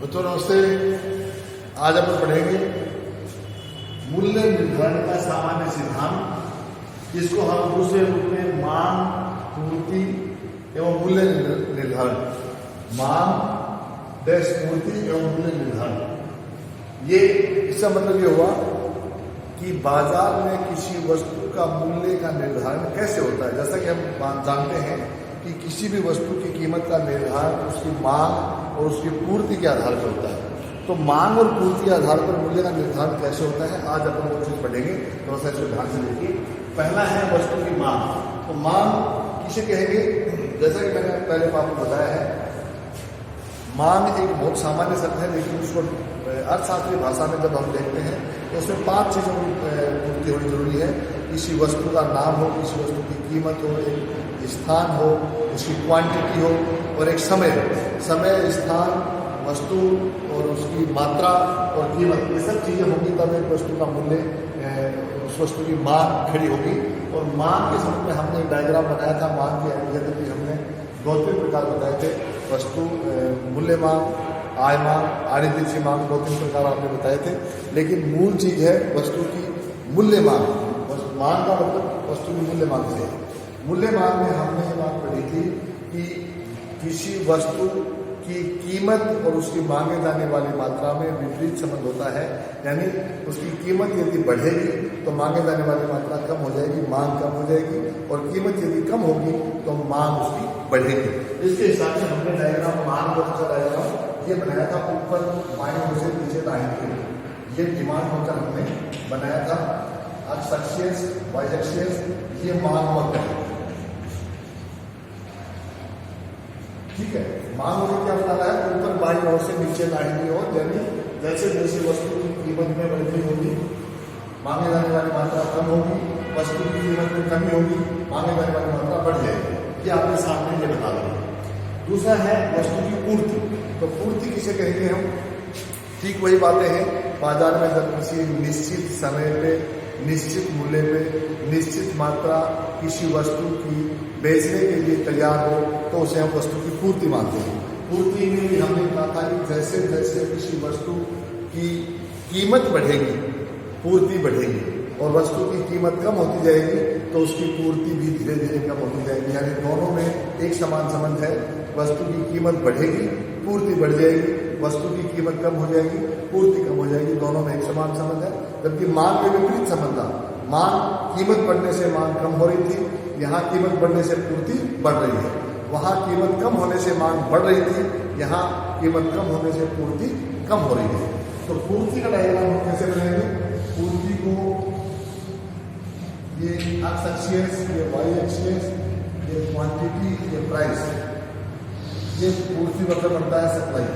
बच्चों नमस्ते। आज अपन पढ़ेंगे मूल्य निर्धारण का सामान्य सिद्धांत। इसको हम दूसरे रूप में मांग, पूर्ति एवं मूल्य निर्धारण, मांग डैश पूर्ति एवं मूल्य निर्धारण। ये इसका मतलब ये हुआ कि बाजार में किसी वस्तु का मूल्य का निर्धारण कैसे होता है। जैसा कि हम जानते हैं कि किसी भी वस्तु की कीमत का निर्धारण उसकी मांग और उसकी पूर्ति के आधार पर होता है। तो मांग और पूर्ति के आधार पर मूल्य का निर्धारण कैसे होता है, आज अपन वो चीज पढ़ेंगे। थोड़ा सा इसको ध्यान से देखिए। पहला है वस्तु की मांग। तो मांग किसे कहेंगे? जैसा कि मैंने पहले आपको बताया है, मांग एक बहुत सामान्य शब्द है, लेकिन उसको अर्थशास्त्रीय भाषा में जब हम देखते हैं तो उसमें 5 चीज़ों की पूर्ति होनी जरूरी है। किसी वस्तु का नाम हो, किसी वस्तु की कीमत हो, एक स्थान हो, उसकी क्वांटिटी हो और एक समय, स्थान, वस्तु और उसकी मात्रा और कीमत, ये सब चीज़ें होंगी तब एक वस्तु का मूल्य, उस वस्तु की मांग खड़ी होगी। और मांग के संबंध में हमने एक डायग्राम बनाया था। मांग की अहमियत भी हमने 2-3 प्रकार बताए थे। वस्तु मूल्य मांग, आय मांग, वाणिज्यिक मांग, 2-3 प्रकार आपने बताए थे। लेकिन मूल चीज है वस्तु की मूल्य मांग। मांग का मतलब वस्तु की मूल्य मांग से। मूल्य मांग में हमने ये बात पढ़ी थी कि किसी वस्तु की कीमत और उसकी मांगे जाने वाली मात्रा में विपरीत संबंध होता है। यानी उसकी कीमत यदि बढ़ेगी तो मांगे जाने वाली मात्रा कम हो जाएगी, मांग कम हो जाएगी, और कीमत यदि कम होगी तो मांग उसकी बढ़ेगी। इसके हिसाब से हमने डायग्राम, मांग का डायग्राम ये बनाया था। ऊपर बाएं ओर से नीचे दाएं की ओर ये डिमांड होकर हमने बनाया था। एक्स एक्सिस, वाई एक्सिस, ये मांग वक्र है। ठीक है, मांग वक्र क्या बताना है? ऊपर बाईं ओर से नीचे दाएं की ओर, यानी जैसे जैसे वस्तु की कीमत में वृद्धि होगी, मांगे जाने वाली मात्रा कम होगी, वस्तु की कीमत में कमी होगी, मांगे जाने वाली मात्रा बढ़ जाएगी। ये आपके सामने ये बता रहे हैं। दूसरा है वस्तु की पूर्ति। तो पूर्ति किसे कहेंगे हम? ठीक वही बातें हैं। बाजार में जब किसी निश्चित समय पे, निश्चित मूल्य पे, निश्चित मात्रा किसी वस्तु की बेचने के लिए तैयार हो तो उसे हम वस्तु की पूर्ति मानते हैं। पूर्ति में भी हमने कहा था कि जैसे जैसे किसी वस्तु की कीमत बढ़ेगी, पूर्ति बढ़ेगी, और वस्तु की कीमत कम होती जाएगी तो उसकी पूर्ति भी धीरे धीरे कम होती जाएगी। यानी दोनों में एक समान संबंध है। वस्तु की कीमत बढ़ेगी, पूर्ति बढ़ जाएगी, वस्तु की कीमत कम हो जाएगी, पूर्ति कम हो जाएगी। दोनों में एक समान संबंध है। जबकि मांग में विपरीत संबंध था। मांग, कीमत बढ़ने से मांग कम हो रही थी, यहाँ कीमत बढ़ने से पूर्ति बढ़ रही है। वहाँ कीमत कम होने से मांग बढ़ रही थी, यहाँ कीमत कम होने से पूर्ति कम हो रही है। तो पूर्ति का डायग्राम हम कैसे बनाएंगे? पूर्ति को ये एक्स एक्सिस, ये वाई एक्सिस, ये क्वांटिटी, ये प्राइस, ये पूर्ति वक्र बनता है सप्लाई।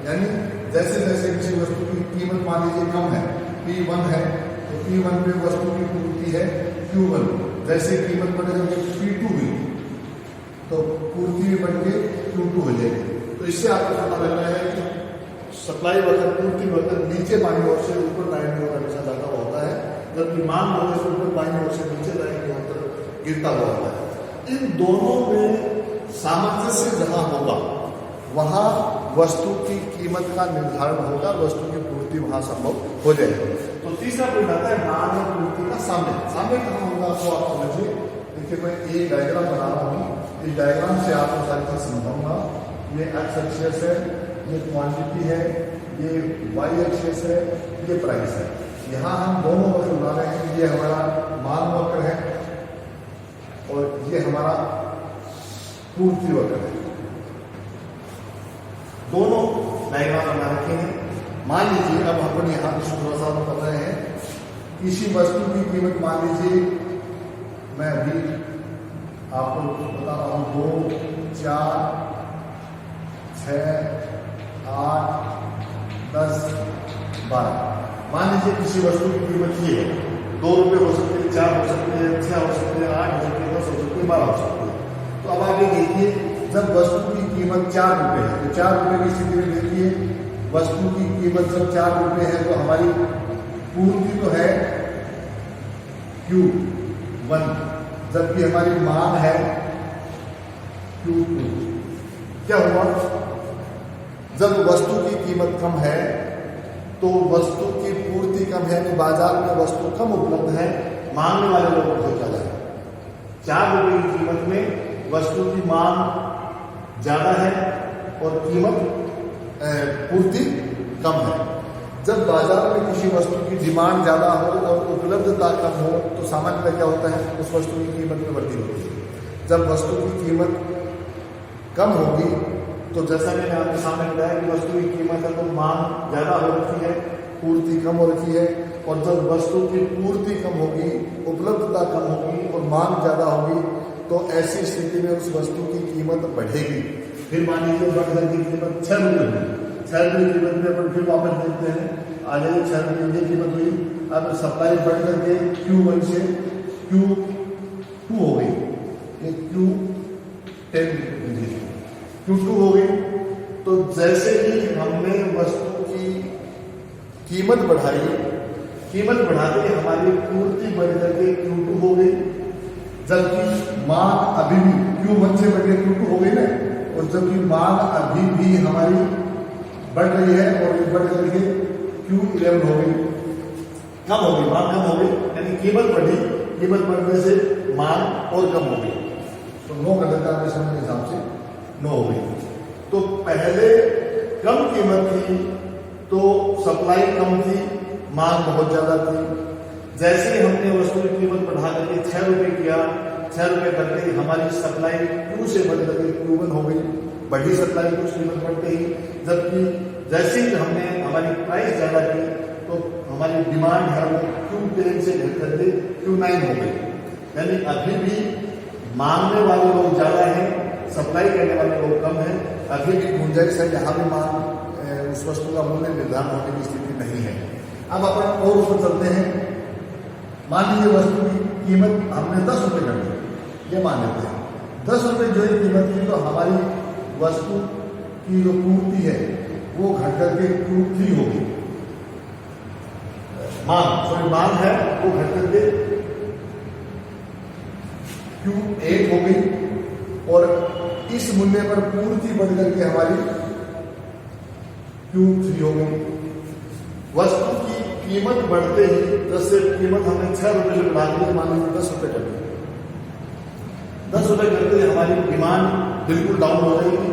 यानी जैसे जैसे किसी वस्तु की कीमत मान लीजिए कम है, P1 है, तो P1 पे वस्तु की पूर्ति है Q1। जैसे कीमत बढ़े जब P2 हुई तो पूर्ति भी बढ़ के Q2 हो जाएगी। तो इससे आपको पता लग रहा है कि सप्लाई वक्र, पूर्ति वक्र नीचे बाईं ओर से ऊपर दाईं ओर हमेशा जाता हुआ होता है, जबकि मांग वक्र से ऊपर बाईं ओर से नीचे दाईं ओर तक गिरता हुआ होता है। इन दोनों में सामंजस्य जहां होगा वहां वस्तु की कीमत का निर्धारण होगा, वस्तु की पूर्ति वहां संभव हो जाएगी। तो तीसरा पॉइंट आता है मांग और पूर्ति का सामने। सामने कहाँ होगा तो आप समझिए। देखिए मैं एक डायग्राम बना रहा हूँ, इस डायग्राम से आपको सारी चीज समझाऊंगा। ये एक्स एक्सिस है, ये क्वांटिटी है, ये वाई एक्सिस है, ये प्राइस है। यहाँ हम दोनों वक्र बना रहे हैं। ये हमारा मांग वक्र है और ये हमारा पूर्ति वक्र है। दोनों डायग्राम बना रखे हैं। मान लीजिए अब अपन यहाँ थोड़ा सा कर रहे हैं, किसी वस्तु की कीमत मान लीजिए, मैं अभी आपको बता रहा हूँ, 2, 4, 6, 8, 10, 12। मान लीजिए किसी वस्तु की कीमत ये है, 2 रुपये हो सकते हैं, 4 हो सकते हैं, 6 हो सकते हैं, 8 हो सकते हैं, 10 हो सकते हैं, 12 हो सकते हैं। तो अब आगे देखिए, जब वस्तु की कीमत 4 रुपये है तो 4 रुपये की स्थिति में देखिए, वस्तु की कीमत जब 4 रुपये है तो हमारी पूर्ति तो है Q1, जबकि हमारी मांग है Q2। क्या हुआ? जब वस्तु की कीमत कम है तो वस्तु की पूर्ति कम है, यानी बाजार में वस्तु कम उपलब्ध है, मांगने वाले लोग बहुत ज्यादा है। 4 रुपए की कीमत में वस्तु की मांग ज्यादा है और कीमत पूर्ति कम है। जब बाजार में किसी वस्तु की डिमांड ज्यादा हो और उपलब्धता कम हो तो सामान्यतः क्या होता है, उस वस्तु की कीमत में वृद्धि होती है। जब वस्तु की कीमत कम होगी तो जैसा मैंने आपके सामने बताया कि वस्तु की कीमत है तो मांग ज्यादा हो रखी है, पूर्ति कम हो रखी है, और जब वस्तु की पूर्ति कम होगी, उपलब्धता कम होगी और मांग ज्यादा होगी तो ऐसी स्थिति में उस वस्तु की कीमत बढ़ेगी। फिर मान लीजिए बढ़कर की कीमत 6 रुपये हुई, 6 रुपये की कीमत में अपन फिर वापस देखते हैं, आगे 6 रुपये की कीमत हुई, अब सप्लाई बढ़ करके Q1 से Q2 हो गई, ये Q10 Q2 हो गई। तो जैसे ही हमने वस्तु की कीमत बढ़ाई, कीमत बढ़ाते ही हमारी पूर्ति बढ़ करके Q2 हो गई, जबकि मांग अभी भी Q1 से बढ़ के Q2 हो गई ना, और जबकि मांग अभी भी हमारी बढ़ रही है और बढ़ करके Q11 हो गई, कम हो गई, मांग कम हो गई, यानी कीमत बढ़ी, कीमत बढ़ने से मांग और कम हो गई, तो 9 कर देता है समय के हिसाब से 9 हो गई। तो पहले कम कीमत थी तो सप्लाई कम थी, मांग बहुत ज्यादा थी। जैसे ही हमने वस्तु की कीमत बढ़ा करके 6 रुपये किया, 6 रुपये करते ही हमारी सप्लाई Q से बढ़ करके Q1 हो गई, बढ़ी सप्लाई कुछ कीमत बढ़ते ही, जबकि जैसे ही हमने हमारी प्राइस ज्यादा की तो हमारी डिमांड है वो Q10 से घट करके Q9 हो गई, यानी अभी भी मांगने वाले लोग ज्यादा हैं, सप्लाई करने वाले लोग कम हैं, अभी भी गुंजाइश है, यहाँ भी मांग उस वस्तु का मूल्य निर्धारण होने की स्थिति नहीं है। अब अपन और ऊपर चलते हैं, मान लीजिए वस्तु की कीमत हमने 10 रुपये कर दी, ये मान लेते हैं 10 रुपये जो है कीमत की, तो हमारी वस्तु की जो पूर्ति है वो घट करके Q3 होगी, मांग है वो घट करके Q8 हो गई, और इस मूल्य पर पूर्ति बढ़ करके हमारी Q3 हो गई। वस्तु की कीमत बढ़ते ही, जैसे कीमत हमने 6 रुपये से बढ़ा दी, मान लीजिए 10 रुपये कर दी, 10 रुपये करते ही हमारी डिमांड बिल्कुल डाउन हो जाएगी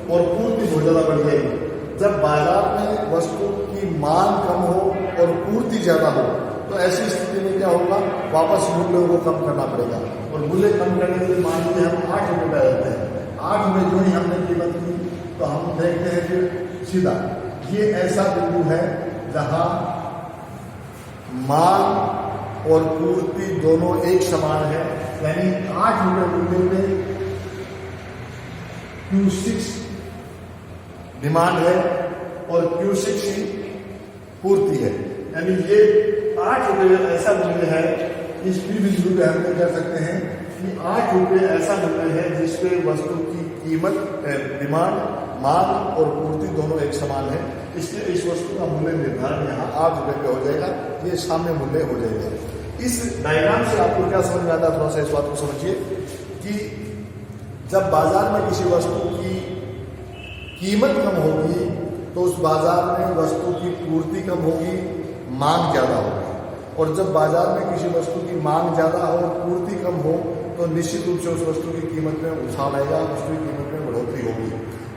और पूर्ति बहुत ज्यादा बढ़ जाएगी। जब बाजार में वस्तु की मांग कम हो और पूर्ति ज्यादा हो तो ऐसी स्थिति में क्या होगा, वापस मूल्यों को कम करना पड़ेगा, और मूल्य कम करने के लिए मान लीजिए हम 8 रुपये पे रहते हैं, 8 रुपये जो ही हमने कीमत की तो हम देखते हैं फिर सीधा ये ऐसा बिंदु है जहां मांग और पूर्ति दोनों एक समान है, यानी 8 रुपये मूल्य में Q6 डिमांड है और Q6 ही पूर्ति है, यानी ये 8 रुपये ऐसा मूल्य है, इस भी बिंदु पे हम कह सकते हैं कि 8 रुपये ऐसा मूल्य है जिसपे वस्तु की कीमत, डिमांड, मांग और पूर्ति दोनों एक समान है, इसलिए इस वस्तु का मूल्य निर्धारण यहाँ 8 रुपये पे हो जाएगा, ये सामने मूल्य हो जाएगा। इस डायग्राम से आपको क्या समझ में आता है, थोड़ा सा इस बात को समझिए कि जब बाजार में किसी वस्तु की कीमत कम होगी तो उस बाजार में वस्तु की पूर्ति कम होगी, मांग ज्यादा होगी, और जब बाजार में किसी वस्तु की मांग ज्यादा हो, पूर्ति कम हो, तो निश्चित रूप से उस वस्तु की कीमत में उछाल आएगा, वस्तु की कीमत में बढ़ोतरी होगी।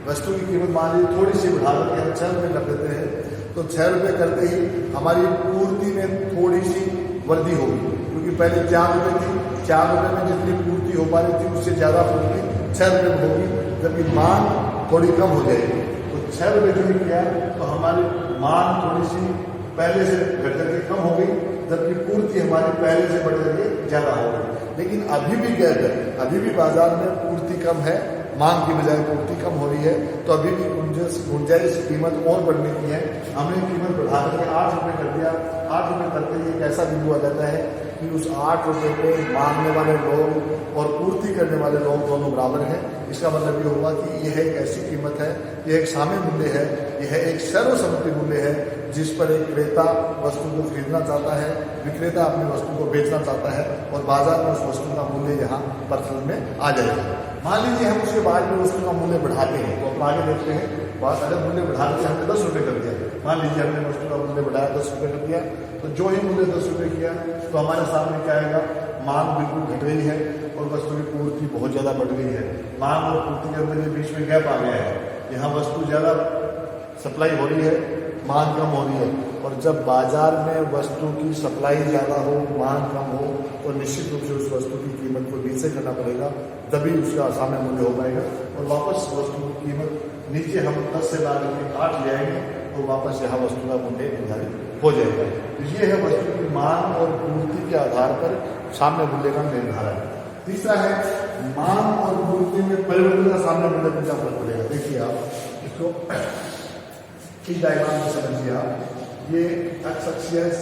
वस्तु की कीमत मान लीजिए थोड़ी सी बढ़ा करके हम 6 रुपये कर देते हैं, तो 6 रुपये करते ही हमारी पूर्ति में थोड़ी सी वृद्धि होगी, क्योंकि पहले 4 रुपये थी, 4 रुपये में जितनी पूर्ति हो पा रही थी उससे ज्यादा पूर्ति 6 रुपये में होगी, जबकि मांग थोड़ी कम हो जाएगी। तो 6 रुपये जो किया तो हमारी मांग थोड़ी सी पहले से घट करके कम हो गई, जबकि पूर्ति हमारी पहले से बढ़ करके ज्यादा हो गई। लेकिन अभी भी गैप है, अभी भी बाजार में पूर्ति कम है, मांग की बजाय पूर्ति कम हो रही है, तो अभी भी गुंजाइश कीमत और बढ़ने की है। हमने कीमत बढ़ा करके 8 रुपये कर दिया, 8 रुपये करते ही एक ऐसा बिंदु आ जाता है कि उस 8 रुपये पे मांगने वाले लोग और पूर्ति करने वाले लोग दोनों बराबर हैं। इसका मतलब ये होगा कि यह एक ऐसी कीमत है, यह एक साम्य मूल्य है, यह एक सर्वसम्मति मूल्य है जिस पर एक क्रेता वस्तु को खरीदना चाहता है, विक्रेता अपनी वस्तु को बेचना चाहता है, और बाजार में उस वस्तु का मूल्य यहाँ प्रचलन में आ जाएगा। मान लीजिए हम उसके बाद में वस्तु का मूल्य बढ़ाते हैं, तो हम आगे देखते हैं बात। अगर मूल्य बढ़ाते हमने 10 रुपये कर दिया, मान लीजिए हमने वस्तु का मूल्य बढ़ाया 10 रुपये कर दिया, तो जो ही मूल्य 10 रुपये किया तो हमारे सामने क्या आएगा, मांग बिल्कुल घट गई है और वस्तु की पूर्ति बहुत ज़्यादा बढ़ गई है। मांग और पूर्ति के अंदर ये बीच में गैप आ गया है, यहाँ वस्तु ज़्यादा सप्लाई हो रही है, मांग कम हो रही है। और जब बाजार में वस्तु की सप्लाई ज़्यादा हो, मांग कम हो, तो निश्चित रूप से उस वस्तु की कीमत को नीचे करना पड़ेगा, तभी उसका सामने मूल्य हो पाएगा। और वापस वस्तु की कीमत नीचे हम 10 से ला करके 8 ले आएंगे, तो वापस यहाँ वस्तु का मूल्य निर्धारित हो जाएगा। तो ये है वस्तु की मांग और पूर्ति के आधार पर सामने मूल्य का निर्धारण। तीसरा है मांग और पूर्ति में परिवर्तन का सामने मूल्य में क्या फर्क पड़ेगा। देखिए आप इसको इस डायग्राम में समझिए आप, ये एक्स एक्सिस,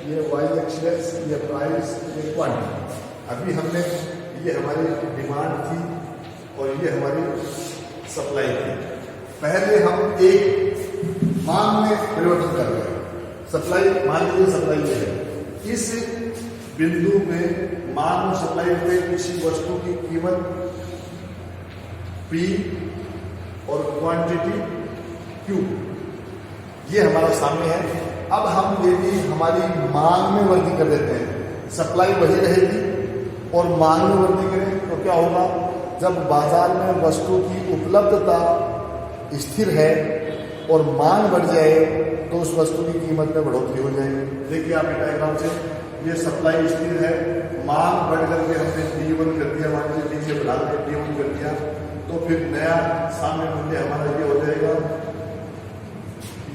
ये वाई एक्सिस, ये प्राइस, ये क्वांटिटी। अभी हमने ये हमारी डिमांड थी और ये हमारी सप्लाई थी। पहले हम एक मांग में परिवर्तन कर रहे हैं, सप्लाई मान लीजिए सप्लाई ये है, इस बिंदु में मांग और सप्लाई में किसी वस्तु की कीमत P और क्वांटिटी Q ये हमारा सामने है। अब हम यदि हमारी मांग में वृद्धि कर देते हैं, सप्लाई वही रहेगी और मांग में वृद्धि करें तो क्या होगा, जब बाजार में वस्तु की उपलब्धता स्थिर है और मांग बढ़ जाए तो उस वस्तु की कीमत में बढ़ोतरी हो जाएगी। देखिए आप डायग्राम से, ये सप्लाई स्थिर है, मांग बढ़ करके हमने D1 कर दिया, मान लीजिए नीचे बढ़ा के D1 कर दिया, तो फिर नया सामने मूल्य हमारा ये हो जाएगा,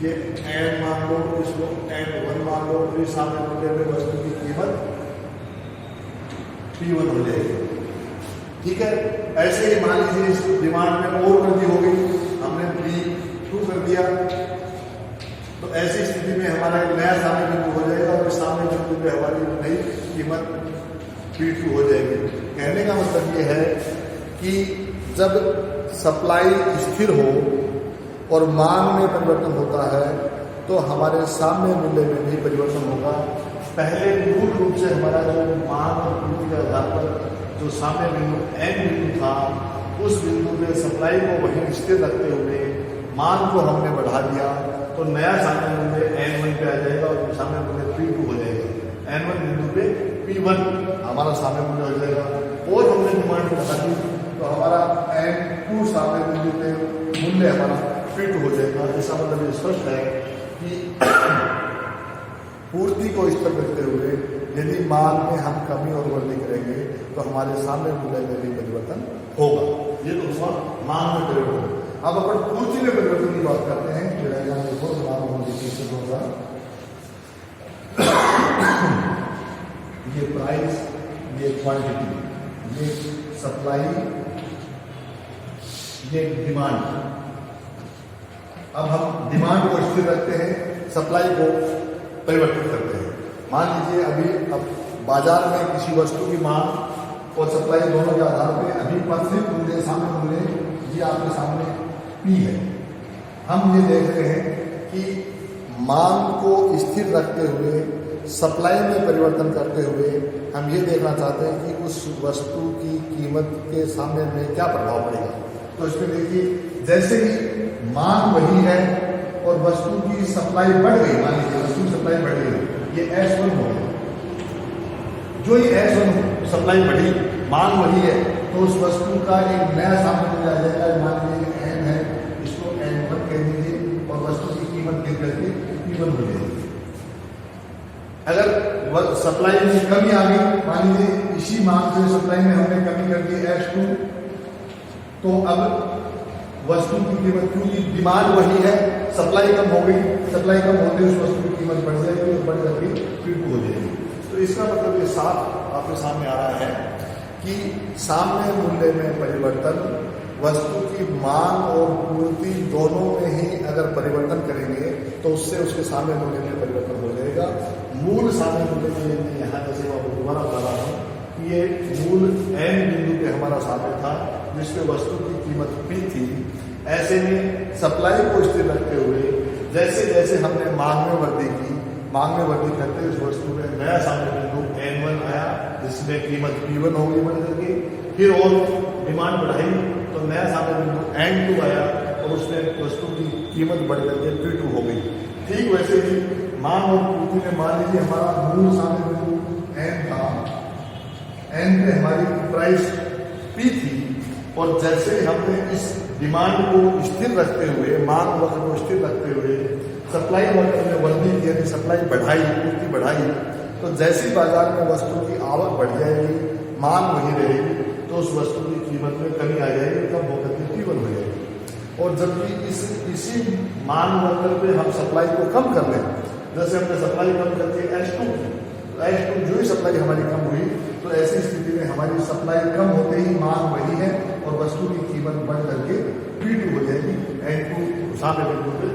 ये N मान लो, इसको N1 मान लो, फिर सामने मूल्य में वस्तु की कीमत P1 हो जाएगी। ठीक है, ऐसे ही मान लीजिए इस डिमांड में और वृद्धि हो गई, हमने P2 कर दिया, तो ऐसी स्थिति में हमारा एक नया सामने बिंदु हो जाएगा और सामने बिंदु पे हमारी नई कीमत P2 हो जाएगी। कहने का मतलब ये है कि जब सप्लाई स्थिर हो और मांग में परिवर्तन होता है तो हमारे सामने मूल्य में भी परिवर्तन होगा। पहले मूल रूप से हमारा जो मांग और पूर्ति के आधार पर जो सामने बिंदु N बिंदु था, उस बिंदु पे सप्लाई को वहीं स्थिर रखते हुए मांग को हमने बढ़ा दिया, तो नया सामने मूल्य N1 पे आ जाएगा और सामने मूल्य P2 हो जाएगा। N1 बिंदु पे P1 हमारा सामने मूल्य हो जाएगा और हमने डिमांड बढ़ा दी तो हमारा N2 सामने बिंदु पे मूल्य हमारा P2 हो जाएगा। इसका मतलब ये स्पष्ट है कि पूर्ति को स्थिर रखते हुए यदि मांग में हम कमी और वृद्धि करेंगे तो हमारे सामने मूल्य में भी परिवर्तन होगा। ये तो हुआ मांग में परिवर्तन। अब अपन पूर्ति में परिवर्तन की बात करते हैं। ये प्राइस, ये क्वांटिटी, ये सप्लाई, ये डिमांड। अब हम डिमांड को स्थिर रखते हैं, सप्लाई को परिवर्तित करते हैं। मान लीजिए अभी अब बाजार में किसी वस्तु की मांग और सप्लाई दोनों के आधार पर अभी प्रचलित मूल्य सामने मूल्य ये आपके सामने P है। हम ये देख रहे हैं कि मांग को स्थिर रखते हुए सप्लाई में परिवर्तन करते हुए हम ये देखना चाहते हैं कि उस वस्तु की कीमत के सामने में क्या प्रभाव पड़ेगा। तो इसमें देखिए, जैसे ही मांग वही है और वस्तु की सप्लाई बढ़ गई, मान लीजिए वस्तु की सप्लाई बढ़ गई, ये S1 हो गया। जो ये S1 सप्लाई बढ़ी, मांग वही है, तो उस वस्तु का एक नया सामने मूल्य आ जाएगा। मान लीजिए N है, इसको N1 कह दीजिए और वस्तु की कीमत गिर करके P1 हो जाएगी। अगर सप्लाई में कमी आ गई, मान लीजिए इसी मांग से सप्लाई में हमने कमी कर दी S2, तो अब वस्तु की कीमत, क्योंकि डिमांड वही है, सप्लाई कम हो गई, सप्लाई कम होते उस वस्तु की कीमत बढ़ जाएगी और बढ़ करके P2 हो जाएगी। तो इसका मतलब ये साफ आपके सामने आ रहा है कि सामने मूल्य में परिवर्तन वस्तु की मांग और पूर्ति दोनों में ही अगर परिवर्तन करेंगे तो उससे उसके सामने मूल्य में परिवर्तन हो जाएगा। मूल सामने मूल्य में यहाँ जैसे मैं दोबारा बता रहा हूँ कि ये मूल N बिंदु पे हमारा सामने था जिसमें वस्तु की कीमत P थी। ऐसे में सप्लाई को स्थिर रखते हुए जैसे जैसे हमने मांग में वृद्धि की, मांग में वृद्धि करते उस वस्तु में नया सामने बिंदु N1 आया जिसमें कीमत P1 हो गई बढ़ करके, फिर और डिमांड बढ़ाई तो नया सामने बिंदु N2 आया और उसमें वस्तु की कीमत बढ़ करके P2 हो गई। ठीक वैसे ही मांग और पूर्ति में मान लीजिए हमारा मूल सामने बिंदु N था, N पे हमारी प्राइस P थी और जैसे हमने इस डिमांड को स्थिर रखते हुए, मांग वक्र को स्थिर रखते हुए सप्लाई वक्र में वृद्धि की, यानी सप्लाई बढ़ाई, पूर्ति बढ़ाई, तो जैसी बाजार में वस्तु की आवक बढ़ जाएगी, मांग वही रहेगी, तो उस वस्तु की कीमत में कमी आ जाएगी, कम होकर के P1 हो जाएगी। और जबकि इसी मांग वक्र पे हम सप्लाई को कम कर लें, जैसे हमने सप्लाई कम करके H2 की, तो H2 जो ही सप्लाई हमारी कम हुई, तो ऐसी स्थिति में हमारी सप्लाई कम होते ही मांग वही है और वस्तु की कीमत बढ़ करके P2 हो जाएगी। N2 सामने बिंदु पे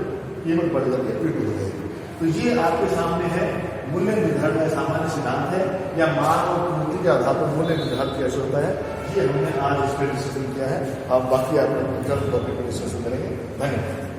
कीमत बढ़ करके P2 हो जाएगी। तो ये आपके सामने है मूल्य निर्धारण का सामान्य सिद्धांत है, या मांग और पूर्ति के आधार पर मूल्य निर्धारण कैसे होता है, ये हमने आज इस पर डिस्कशन किया है। आप बाकी आपने टॉपिक पर डिस्कशन करेंगे। धन्यवाद।